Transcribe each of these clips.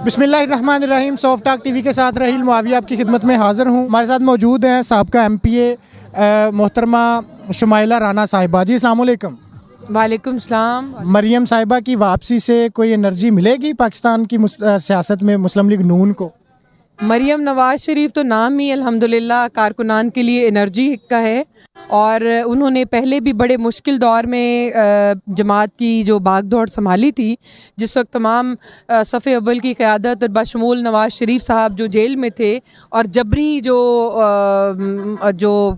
बिस्मिल्लाहिर्रहमानिर्रहीम। Soft talk TV के साथ रहील मुआविया आपकी खिदमत में हाज़िर हूँ। हमारे साथ मौजूद हैं साबका MPA मोहतरमा शुमाइला राना साहिबा। जी अस्सलाम वालेकुम। वालेकुम सलाम। मरियम साहिबा की वापसी से कोई एनर्जी मिलेगी पाकिस्तान की सियासत में मुस्लिम लीग नून को? मरियम नवाज शरीफ तो नाम ही अल्हम्दुलिल्लाह कारकुनान के लिए एनर्जी का है, और उन्होंने पहले भी बड़े मुश्किल दौर में जमात की जो भाग दौड़ संभाली थी, जिस वक्त तमाम सफ़े अव्वल की क़यादत और बशमूल नवाज शरीफ साहब जो जेल में थे और जबरी जो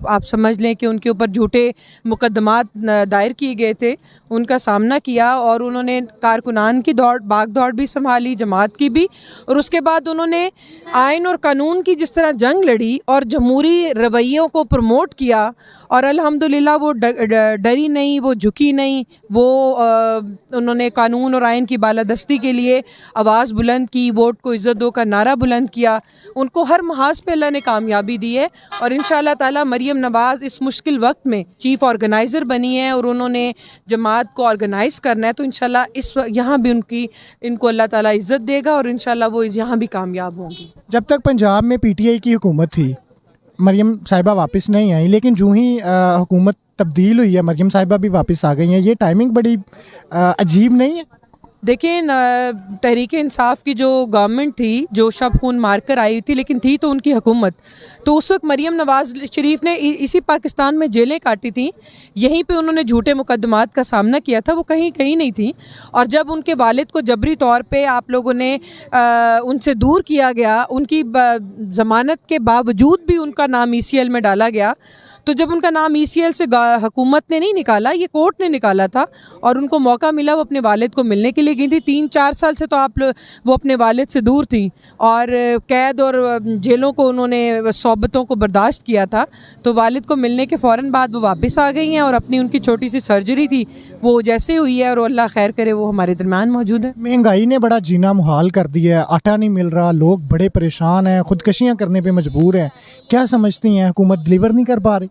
आप समझ लें कि उनके ऊपर झूठे मुकदमात दायर किए गए थे, उनका सामना किया। और उन्होंने कारकुनान की भाग दौड़ भी संभाली, जमात की भी, और उसके बाद उन्होंने आइन और कानून की जिस तरह जंग लड़ी और जमहूरी रवैयों को प्रमोट किया, और अल्हम्दुलिल्लाह वो डरी नहीं, वो झुकी नहीं, वो उन्होंने कानून और आइन की बालादस्ती के लिए आवाज़ बुलंद की, वोट को इज़्ज़त दो का नारा बुलंद किया। उनको हर महाज पे अल्लाह ने कामयाबी दी है, और इंशाअल्लाह ताला मरियम नवाज़ इस मुश्किल वक्त में चीफ़ ऑर्गेनाइज़र बनी है और उन्होंने जमात को ऑर्गेनाइज़ करना है। तो इंशाअल्लाह यहाँ भी इनको अल्लाह ताला इज़्ज़त देगा और इंशाअल्लाह वो यहाँ भी कामयाब होंगी। जब तक पंजाब में PTI की हुकूमत थी, मरियम साहिबा वापस नहीं आई, लेकिन जो ही हुकूमत तब्दील हुई है, मरियम साहिबा भी वापस आ गई हैं। ये टाइमिंग बड़ी अजीब नहीं है? देखिए, तहरीक इंसाफ की जो गवर्नमेंट थी, जो शब खून मार कर आई थी, लेकिन थी तो उनकी हुकूमत, तो उस वक्त मरियम नवाज शरीफ ने इसी पाकिस्तान में जेलें काटी थी, यहीं पे उन्होंने झूठे मुकदमात का सामना किया था, वो कहीं नहीं थी। और जब उनके वालिद को जबरी तौर पे आप लोगों ने उनसे दूर किया गया, उनकी ज़मानत के बावजूद भी उनका नाम ECL में डाला गया, तो जब उनका नाम ECL से हुकूमत ने नहीं निकाला, ये कोर्ट ने निकाला था, और उनको मौका मिला, वो अपने वालिद को मिलने के लिए गई थी। 3-4 साल से तो वो अपने वालिद से दूर थी और कैद और जेलों को उन्होंने सोबतों को बर्दाश्त किया था। तो वालिद को मिलने के फ़ौरन बाद वो वापस आ गई हैं, और अपनी उनकी छोटी सी सर्जरी थी वो जैसे हुई है, और अल्लाह खैर करे वो हमारे दरमियान मौजूद है। महंगाई ने बड़ा जीना मुहाल कर दिया है, आटा नहीं मिल रहा, लोग बड़े परेशान हैं, खुदकशियाँ करने पे मजबूर हैं। क्या समझती हैं, हुकूमत डिलीवर नहीं कर पा रही?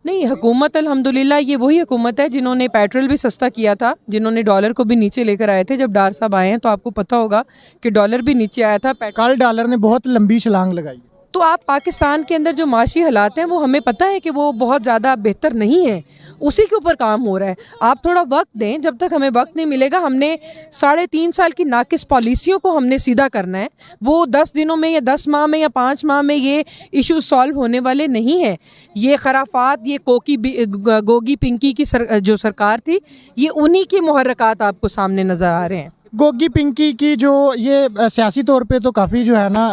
नहीं, हुकूमत अल्हम्दुलिल्लाह ये वही हुकूमत है जिन्होंने पेट्रोल भी सस्ता किया था, जिन्होंने डॉलर को भी नीचे लेकर आए थे। जब डार साहब आए हैं तो आपको पता होगा कि डॉलर भी नीचे आया था। कल डॉलर ने बहुत लंबी छलांग लगाई। तो आप पाकिस्तान के अंदर जो माशी हालात हैं, वो हमें पता है कि वो बहुत ज़्यादा बेहतर नहीं है, उसी के ऊपर काम हो रहा है। आप थोड़ा वक्त दें, जब तक हमें वक्त नहीं मिलेगा, हमने 3.5 साल की नाकिस पॉलिसियों को हमने सीधा करना है। वो 10 दिनों में या 10 माह में या 5 माह में ये इशू सॉल्व होने वाले नहीं है। ये खराफात, ये गोगी पिंकी की जो सरकार थी, ये उन्हीं के मुहर्रकात आपको सामने नज़र आ रहे हैं। गोगी पिंकी की जो ये सियासी तौर पे तो काफ़ी जो है ना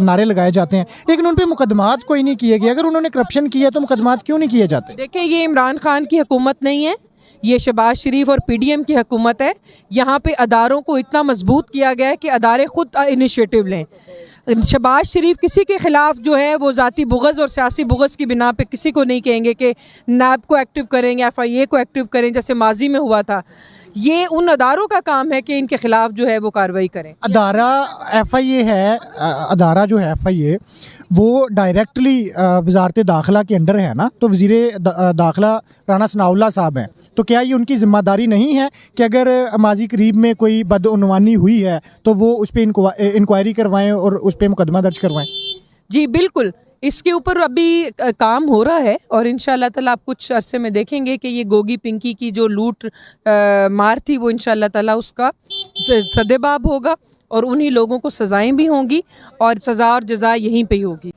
नारे लगाए जाते हैं, लेकिन उन पे मुकदमात कोई नहीं किए गए। अगर उन्होंने करप्शन किया तो मुकदमात क्यों नहीं किए जाते? देखिए, ये इमरान खान की हुकूमत नहीं है, ये शहबाज शरीफ और PDM की हुकूमत है। यहाँ पे अदारों को इतना मजबूत किया गया है कि अदारे खुद इनिशिएटिव लें। शहबाज शरीफ किसी के ख़िलाफ़ जो है वो ज़ाती बुग़्ज़ और सियासी बुग़्ज़ की बिना पे किसी को नहीं कहेंगे कि नैब को एक्टिव करेंगे, FIA को एक्टिव करें, जैसे माजी में हुआ था। ये उन अदारों का काम है कि इनके ख़िलाफ़ जो है वो कार्रवाई करें। अदारा FIA है, अदारा जो है FIA वो डायरेक्टली वजारत दाखिला के अंडर है ना, तो वज़ीर दाखिला राना सनाउल्लाह साहब हैं। तो क्या ये उनकी ज़िम्मेदारी नहीं है कि अगर माजी करीब में कोई बदउनवानी हुई है तो वो उस पर इंक्वायरी करवाएं और उस पर मुकदमा दर्ज करवाएं? जी बिल्कुल, इसके ऊपर अभी काम हो रहा है, और इंशाअल्लाह ताला आप कुछ अरसे में देखेंगे कि ये गोगी पिंकी की जो लूट मार थी, वो इंशाअल्लाह ताला उसका सदेबाब होगा, और उन्हीं लोगों को सज़ाएं भी होंगी, और सज़ा और जज़ा यहीं पे ही होगी।